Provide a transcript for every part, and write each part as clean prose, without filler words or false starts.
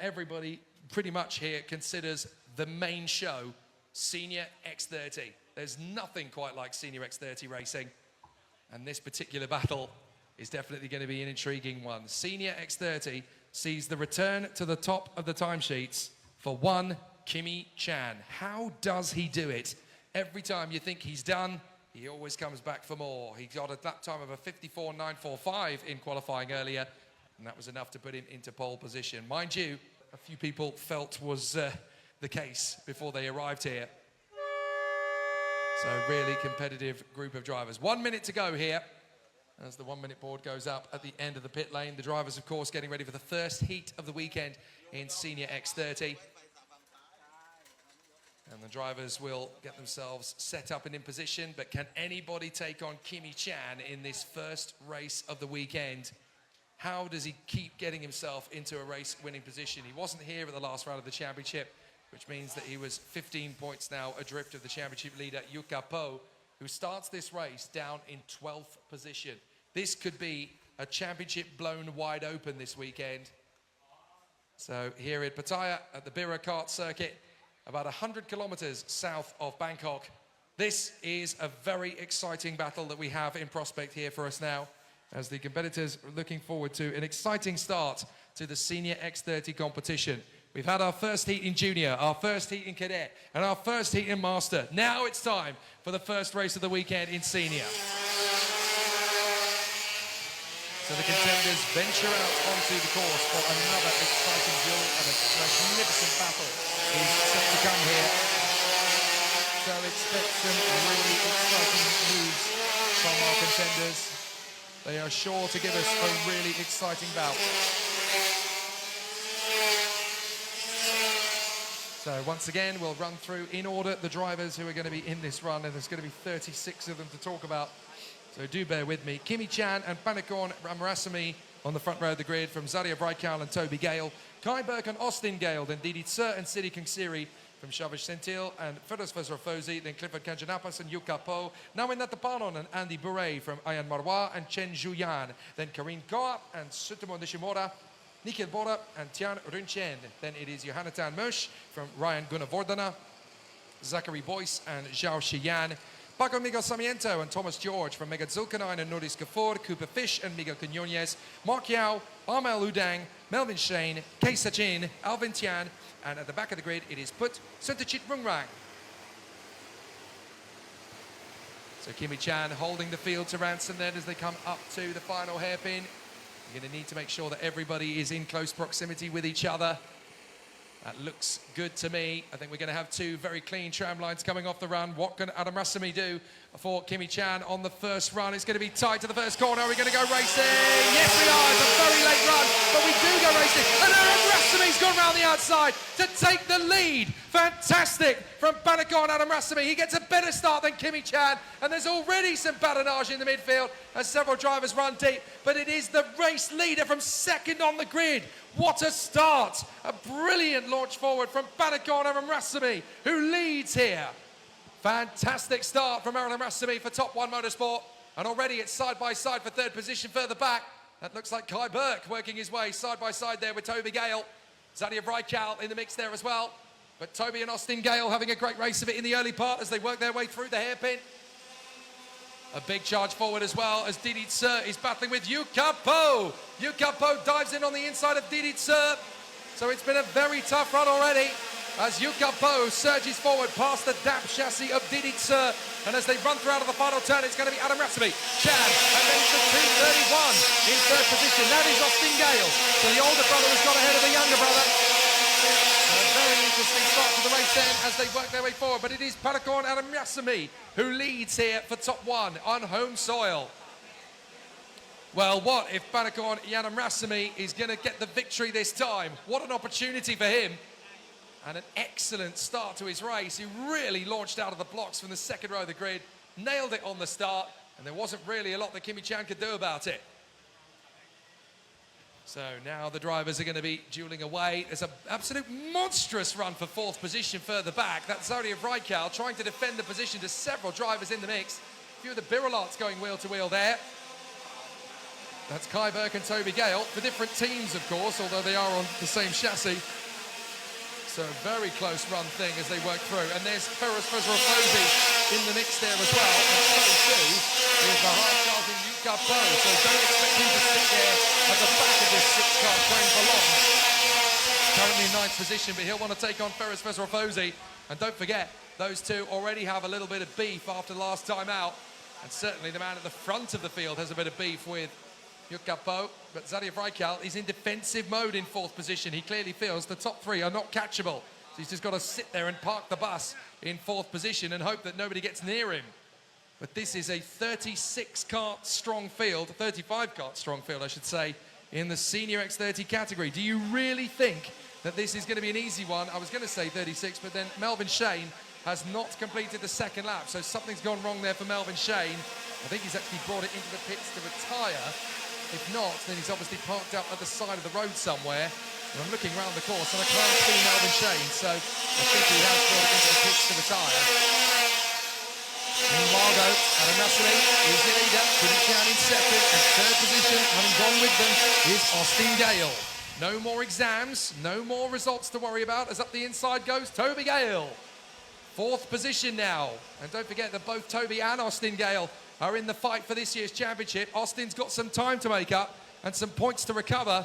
everybody pretty much here considers the main show Senior X30. There's nothing quite like Senior X30 racing, and this particular battle is definitely going to be an intriguing one. Senior X30 sees the return to the top of the timesheets for one Kimi Chan. How does he do it? Every time you think he's done, he always comes back for more. He got a lap time of a 54.945 in qualifying earlier, and that was enough to put him into pole position. Mind you, a few people felt was the case before they arrived here. So really competitive group of drivers. 1 minute to go here as the 1 minute board goes up at the end of the pit lane. The drivers, of course, getting ready for the first heat of the weekend in Senior X30. And the drivers will get themselves set up and in position, but can anybody take on Kimi Chan in this first race of the weekend? How does he keep getting himself into a race-winning position? He wasn't here at the last round of the championship, which means that he was 15 points now adrift of the championship leader, Yuka Po, who starts this race down in 12th position. This could be a championship blown wide open this weekend. So here in Pattaya at the Bira Kart circuit, about 100 kilometers south of Bangkok. This is a very exciting battle that we have in prospect here for us now, as the competitors are looking forward to an exciting start to the Senior X30 competition. We've had our first heat in Junior, our first heat in Cadet, and our first heat in Master. Now it's time for the first race of the weekend in Senior. So the contenders venture out onto the course for another exciting duel, and a magnificent battle is set to come here. So expect some really exciting moves from our contenders. They are sure to give us a really exciting bout. So once again, we'll run through in order the drivers who are going to be in this run, and there's going to be 36 of them to talk about. So do bear with me. Kimi Chan and Panikorn Ramarasamy on the front row of the grid from Zadia Breikal and Toby Gale. Kai Burke and Austin Gale, then Didi Tsur and Sidi Kingsiri from Shavish Sentil and Feroz Fezrofozi, then Clifford Kanjanapas and Yuka Po. Nawin Natapanon and Andy Bure from Ayan Marwa and Chen Zhuyan. Then Karin Koa and Sutomo Nishimura, Nikhil Bora and Tian Runchen. Then it is Johannatan Mosh from Ryan Gunavordana, Zachary Boyce and Zhao Shiyan. Paco Miguel Sarmiento and Thomas George from Megat Zulkarnain and Noris Gafour, Cooper Fish and Miguel Quinones, Mark Yao, Armel Udang, Melvin Shane, Kei Sachin, Alvin Tian, and at the back of the grid it is Put Suntachit Rungrang. So Kimi Chan holding the field to ransom then as they come up to the final hairpin. You're going to need to make sure that everybody is in close proximity with each other. That looks good to me. I think we're going to have two very clean tram lines coming off the run. What can Adam Rassamy do for Kimi Chan on the first run? It's going to be tight to the first corner. Are we going to go racing? Yes, we are. It's a very late run, but we do go racing. And Adam Rassamy's gone round the outside to take the lead. Fantastic from Panikorn Adam Rassamy. He gets a better start than Kimi Chan, and there's already some badinage in the midfield as several drivers run deep, but it is the race leader from second on the grid. What a start! A brilliant launch forward from Panikorn Adam Rassamy, who leads here. Fantastic start from Adam Rassamy for Top One Motorsport, and already it's side by side for third position further back. That looks like Kai Burke working his way side by side there with Toby Gale. Zadia Breikal in the mix there as well. But Toby and Austin Gale having a great race of it in the early part as they work their way through the hairpin. A big charge forward as well as Didi Tsur is battling with Yuka Po. Yuka Po dives in on the inside of Didi Tsur. So it's been a very tough run already as Yuka Po surges forward past the DAP chassis of Didi Tsur. And as they run through out of the final turn, it's going to be Adam Rassamy, Chan, and then it's the 231 in third position. That is Austin Gale. So the older brother has got ahead of the younger brother. A very interesting start to the race then as they work their way forward, but it is Panikorn Adam Rassamy who leads here for Top One on home soil. Well, what if Panikorn Adam Rassamy is going to get the victory this time? What an opportunity for him, and an excellent start to his race. He really launched out of the blocks from the second row of the grid, nailed it on the start, and there wasn't really a lot that Kimi Chan could do about it. So now the drivers are going to be dueling away. There's an absolute monstrous run for fourth position further back. That's Zadia Breikal trying to defend the position to several drivers in the mix. A few of the Birolats going wheel to wheel there. That's Kai Burke and Toby Gale, for different teams, of course, although they are on the same chassis. So a very close run thing as they work through. And there's Ferris Fezrofosi in the mix there as well. And so too is the hard-charging Yuka Bo. So don't expect him to sit there at the back of this six-car train for long. Currently in ninth position, but he'll want to take on Ferris Fezrofosi. And don't forget, those two already have a little bit of beef after the last time out. And certainly the man at the front of the field has a bit of beef with Yuka Bo, but Zadia Vrajkal is in defensive mode in fourth position. He clearly feels the top three are not catchable. So he's just got to sit there and park the bus in fourth position and hope that nobody gets near him. But this is a 36-kart strong field, 35-kart strong field, I should say, in the Senior X30 category. Do you really think that this is going to be an easy one? I was going to say 36, but then Melvin Shane has not completed the second lap, so something's gone wrong there for Melvin Shane. I think he's actually brought it into the pits to retire. If not, then he's obviously parked out at the side of the road somewhere. And I'm looking around the course and I can't see Melvin Shane, so I think he has brought it into the pits to retire. Meanwhile, though, Adam Russell is the leader, Jimmy Chan in second, and third position, having gone with them, is Austin Gale. No more exams, no more results to worry about, as up the inside goes Toby Gale. Fourth position now, and don't forget that both Toby and Austin Gale are in the fight for this year's championship. Austin's got some time to make up and some points to recover,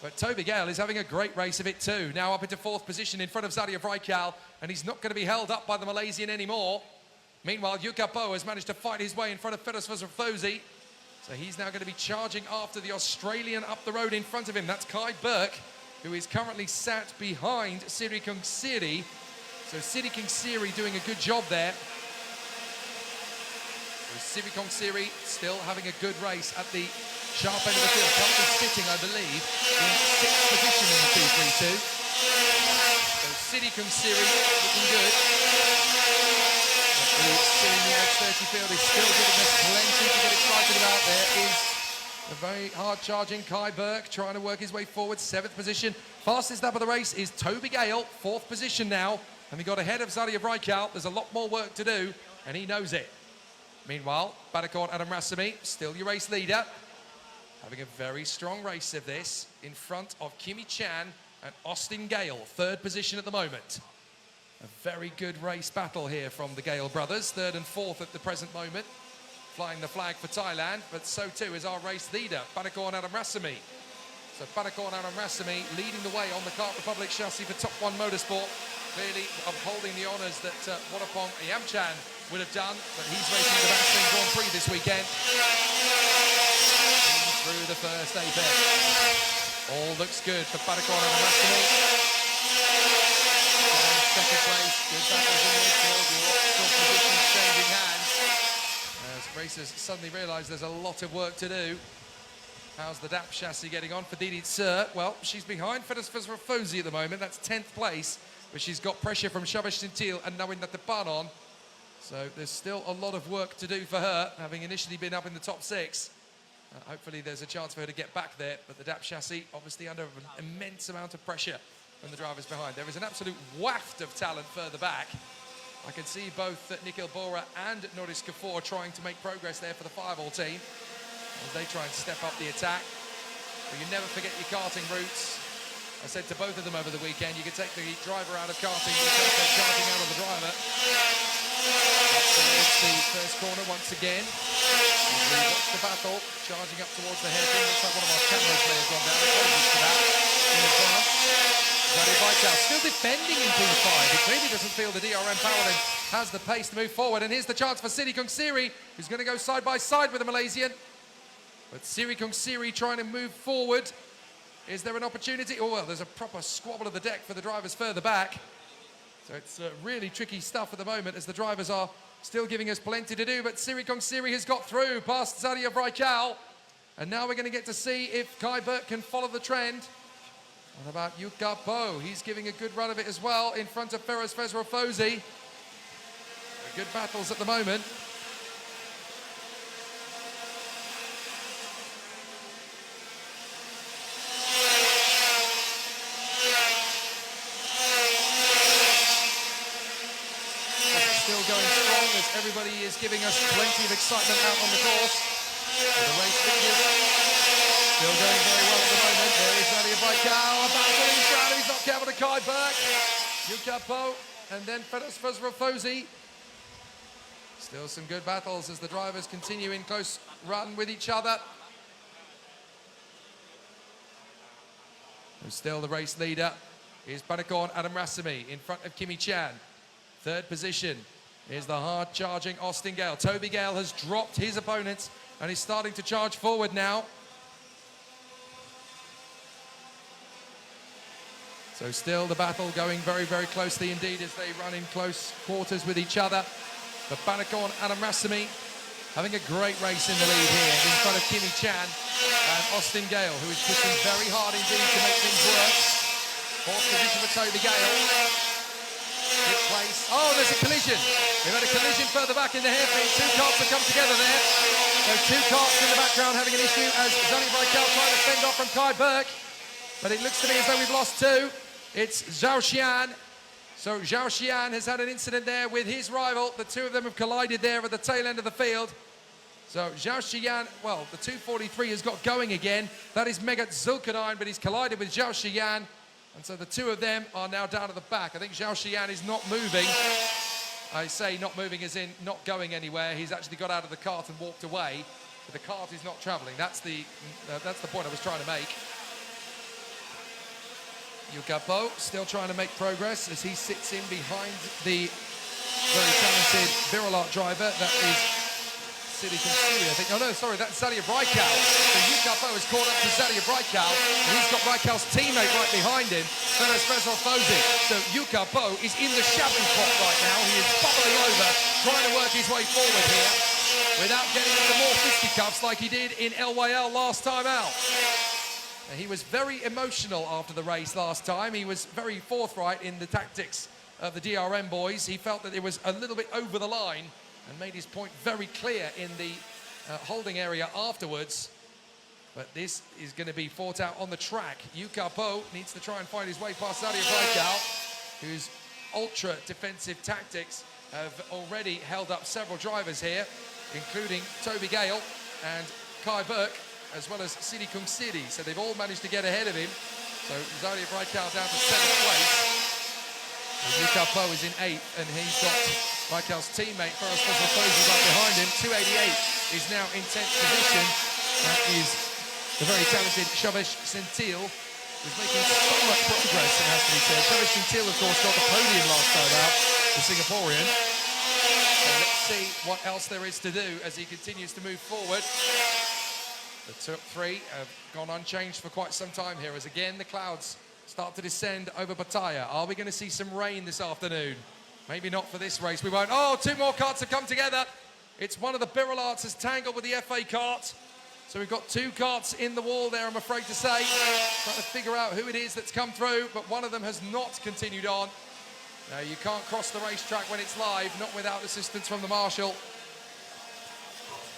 but Toby Gale is having a great race of it too. Now up into fourth position in front of Zadia Vrajkal, and he's not going to be held up by the Malaysian anymore. Meanwhile, Yuka Bo has managed to fight his way in front of Ferris Fezrofosi, so he's now going to be charging after the Australian up the road in front of him. That's Kai Burke, who is currently sat behind Siri Kung Siri. So Siri Kung Siri doing a good job there. Siri Kong Siri still having a good race at the sharp end of the field. Currently sitting, I believe, in sixth position in the 232. So Siri Kong Siri looking good. But the Senior X30 field is still giving us plenty to get excited about. There is a very hard-charging Kai Burke trying to work his way forward, seventh position. Fastest lap of the race is Toby Gale, fourth position now. And he got ahead of Zadia Vrajkal. There's a lot more work to do, and he knows it. Meanwhile, Badakorn Adam Rasami, still your race leader, having a very strong race of this in front of Kimi Chan and Austin Gale, third position at the moment. A very good race battle here from the Gale brothers, third and fourth at the present moment, flying the flag for Thailand, but so too is our race leader, Badakorn Adam Rasami. So Badakorn Adam Rasami leading the way on the Kart Republic chassis for Top 1 Motorsport, clearly upholding the honours that Wadapong Ayamchan would have done, but he's racing the Vaseline Grand Prix this weekend. Through the first apex. All looks good for Badakorn and Rasami. Second place, good battles in the midfield, still positions changing hands. As racers suddenly realise there's a lot of work to do. How's the DAP chassis getting on for Didi Tsur? Well, she's behind Ferris Fezrofosi at the moment, that's 10th place, but she's got pressure from Shabash Sintil and Nawin Natapanon. So there's still a lot of work to do for her, having initially been up in the top six. Hopefully there's a chance for her to get back there, but the DAP chassis obviously under an immense amount of pressure when the driver's behind. There is an absolute waft of talent further back. I can see both Nikhil Bora and Norris Kapoor trying to make progress there for the Fireball team as they try and step up the attack. But you never forget your karting roots. I said to both of them over the weekend, you could take the driver out of karting, you can't take karting out of the driver. Towards the first corner once again. We watch the battle, charging up towards the hairpin. Looks like one of our cameras may have gone down. Apologies for that in advance. Zadia Vrajkal still defending in P5. He clearly doesn't feel the DRM Paladin has the pace to move forward. And here's the chance for Siri Kung Siri, who's going to go side by side with the Malaysian. But Siri Kung Siri trying to move forward. Is there an opportunity? Oh, well, there's a proper squabble of the deck for the drivers further back. So it's really tricky stuff at the moment as the drivers are still giving us plenty to do, but Siri Kung Siri has got through past Zadia Vrajkal. And now we're going to get to see if Kai Burke can follow the trend. What about Yuka Bo? He's giving a good run of it as well in front of Ferris Fezrofosi. Good battles at the moment. Still going strong as everybody is giving us plenty of excitement out on the course. The race figures Still going very well at the moment. There is Nadia Baikal. A battle inside. He's not careful to Kai Burke. Yukapo and then Fedos Fosrofosi. Still some good battles as the drivers continue in close run with each other. And still the race leader is Panakorn Adam Rasimi in front of Kimi Chan. Third position is the hard-charging Austin Gale. Toby Gale has dropped his opponents and is starting to charge forward now. So still the battle going very, very closely indeed as they run in close quarters with each other. But Panakorn Adam Rasimi having a great race in the lead here in front of Kimi Chan and Austin Gale, who is pushing very hard indeed to make things work. Fourth position for Toby Gale. Good place. Oh, there's a collision. We've had a collision further back in the hairpin. Two karts have come together there. So two karts in the background having an issue as Zhani Baikal trying to fend off from Kai Burke. But it looks to me as though we've lost two. It's Zhao Xian. So Zhao Xian has had an incident there with his rival. The two of them have collided there at the tail end of the field. So Zhao Xian, well, the 243 has got going again. That is Megat Zulkarnain, but he's collided with Zhao Xian. And so the two of them are now down at the back. I think Zhao Xian is not moving. I say not moving as in not going anywhere. He's actually got out of the cart and walked away. But the cart is not traveling. That's the point I was trying to make. Yukapo still trying to make progress as he sits in behind the very talented Virulart driver. That is Sidi Konsiri, I think. Oh no, sorry, that's Zadia Baikal. So Yukapo is caught up to Zadia Baikal, and he's got Baikal's teammate right behind him, Fedos Fosrofosi. So Yukapo is in the shoving pot right now. He is bubbling over, trying to work his way forward here without getting into more fisticuffs like he did in LYL last time out. He was very emotional after the race last time. He was very forthright in the tactics of the DRM boys. He felt that it was a little bit over the line and made his point very clear in the holding area afterwards. But this is going to be fought out on the track. Yukapo needs to try and find his way past Zadia Baikal, whose ultra defensive tactics have already held up several drivers here, including Toby Gale and Kai Burke, as well as Sidi Kungsiri. So they've all managed to get ahead of him. So Zadia Baikal down to 7th place. Yukapo is in 8th, and he's got Baikal's teammate, Fedos Fosrofosi, right behind him. 288 is now in 10th position. That is the very talented Shavesh Sentil, who's making so much progress, it has to be said. Shavesh Sentil, of course, got the podium last time out, the Singaporean. So let's see what else there is to do as he continues to move forward. The top three have gone unchanged for quite some time here as again the clouds start to descend over Pattaya. Are we going to see some rain this afternoon? Maybe not for this race. We won't. Oh, two more carts have come together. It's one of the Virularts has tangled with the FA cart. So we've got two carts in the wall there, I'm afraid to say. Trying to figure out who it is that's come through, but one of them has not continued on. Now, you can't cross the racetrack when it's live, not without assistance from the marshal.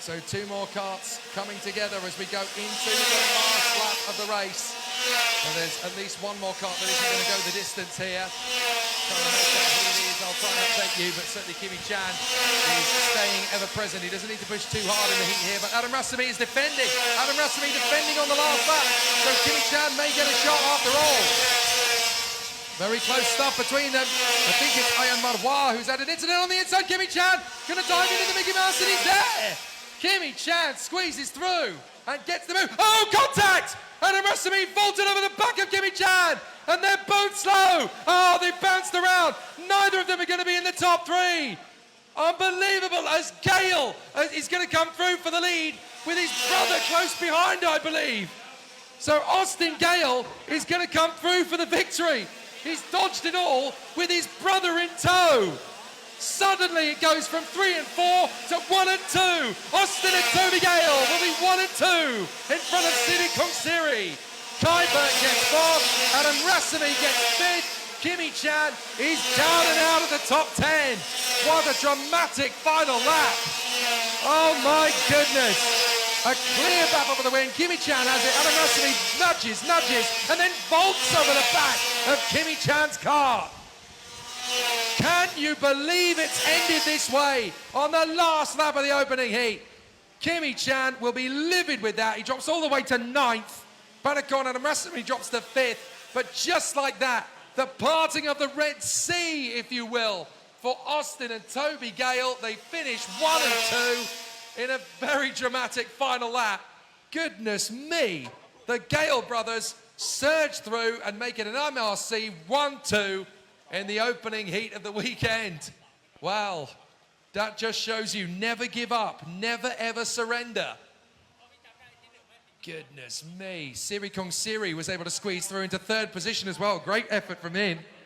So two more carts coming together as we go into the last lap of the race. So there's at least one more cart that isn't going to go the distance here. Trying to make out who it is, I'll try and update you, but certainly Kimi Chan is staying ever present. He doesn't need to push too hard in the heat here, but Adam Rasimi is defending. Adam Rasimi defending on the last lap. So Kimi Chan may get a shot after all. Very close stuff between them. I think it's Ayan Marwa who's had an incident on the inside. Kimi Chan gonna dive into the Mickey Mouse and he's there. Kimi Chan squeezes through and gets the move. Oh, contact! Adam Rasimi vaulted over the back of Kimi Chan and they're both slow. Oh, they bounced around. Neither of them are going to be in the top three. Unbelievable as Gale is going to come through for the lead with his brother close behind, I believe. So Austin Gale is going to come through for the victory. He's dodged it all with his brother in tow. Suddenly it goes from 3 and 4 to 1 and 2. Austin and Toby Gale will be 1 and 2 in front of Sidi Kungsiri. Kai Burke gets 4th, Adam Rasimi gets 5th. Kimi Chan is down and out of the top 10. What a dramatic final lap. Oh my goodness. A clear battle for the win. Kimi Chan has it. Adam Rasimi nudges, and then vaults over the back of Kimi Chan's car. Can you believe it's ended this way on the last lap of the opening heat? Kimmy Chan will be livid with that. He drops all the way to 9th. Banakon and Amasami drops to 5th. But just like that, the parting of the Red Sea, if you will, for Austin and Toby Gale. They finish 1 and 2 in a very dramatic final lap. Goodness me, the Gale brothers surge through and make it an MRC 1-2 in the opening heat of the weekend. Well, that just shows you never give up, never ever surrender. Goodness me, Siri Kong Siri was able to squeeze through into 3rd position as well. Great effort from him.